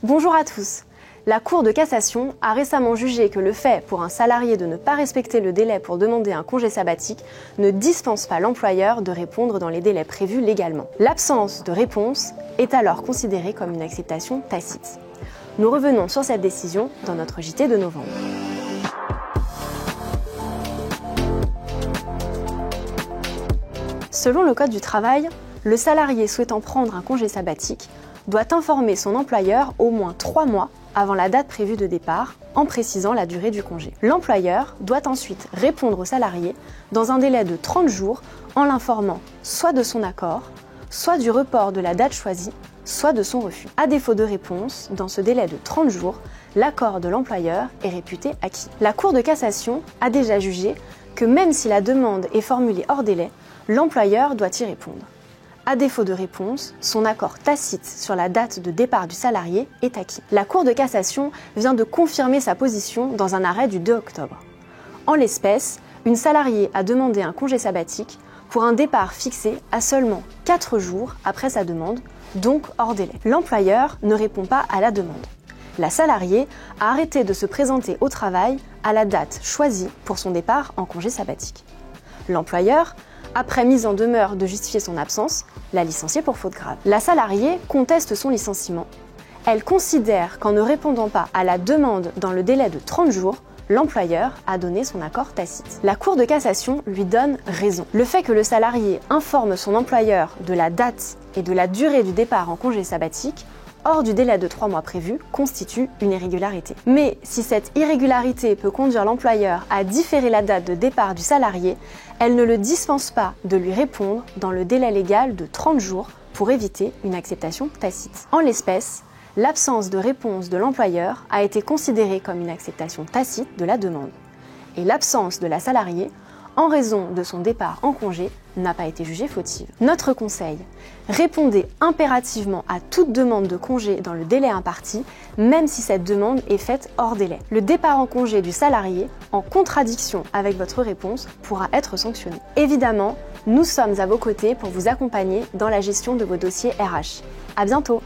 Bonjour à tous. La Cour de cassation a récemment jugé que le fait pour un salarié de ne pas respecter le délai pour demander un congé sabbatique ne dispense pas l'employeur de répondre dans les délais prévus légalement. L'absence de réponse est alors considérée comme une acceptation tacite. Nous revenons sur cette décision dans notre JT de novembre. Selon le Code du travail, le salarié souhaitant prendre un congé sabbatique doit informer son employeur au moins 3 mois avant la date prévue de départ, en précisant la durée du congé. L'employeur doit ensuite répondre au salarié dans un délai de 30 jours en l'informant soit de son accord, soit du report de la date choisie, soit de son refus. À défaut de réponse, dans ce délai de 30 jours, l'accord de l'employeur est réputé acquis. La Cour de cassation a déjà jugé que même si la demande est formulée hors délai, l'employeur doit y répondre. À défaut de réponse, son accord tacite sur la date de départ du salarié est acquis. La Cour de cassation vient de confirmer sa position dans un arrêt du 2 octobre. En l'espèce, une salariée a demandé un congé sabbatique pour un départ fixé à seulement 4 jours après sa demande, donc hors délai. L'employeur ne répond pas à la demande. La salariée a arrêté de se présenter au travail à la date choisie pour son départ en congé sabbatique. L'employeur, après mise en demeure de justifier son absence, l'a licenciée pour faute grave. La salariée conteste son licenciement. Elle considère qu'en ne répondant pas à la demande dans le délai de 30 jours, l'employeur a donné son accord tacite. La Cour de cassation lui donne raison. Le fait que le salarié informe son employeur de la date et de la durée du départ en congé sabbatique hors du délai de 3 mois prévu constitue une irrégularité. Mais si cette irrégularité peut conduire l'employeur à différer la date de départ du salarié, elle ne le dispense pas de lui répondre dans le délai légal de 30 jours pour éviter une acceptation tacite. En l'espèce, l'absence de réponse de l'employeur a été considérée comme une acceptation tacite de la demande. Et l'absence de la salariée, en raison de son départ en congé, n'a pas été jugée fautive. Notre conseil, répondez impérativement à toute demande de congé dans le délai imparti, même si cette demande est faite hors délai. Le départ en congé du salarié, en contradiction avec votre réponse, pourra être sanctionné. Évidemment, nous sommes à vos côtés pour vous accompagner dans la gestion de vos dossiers RH. À bientôt!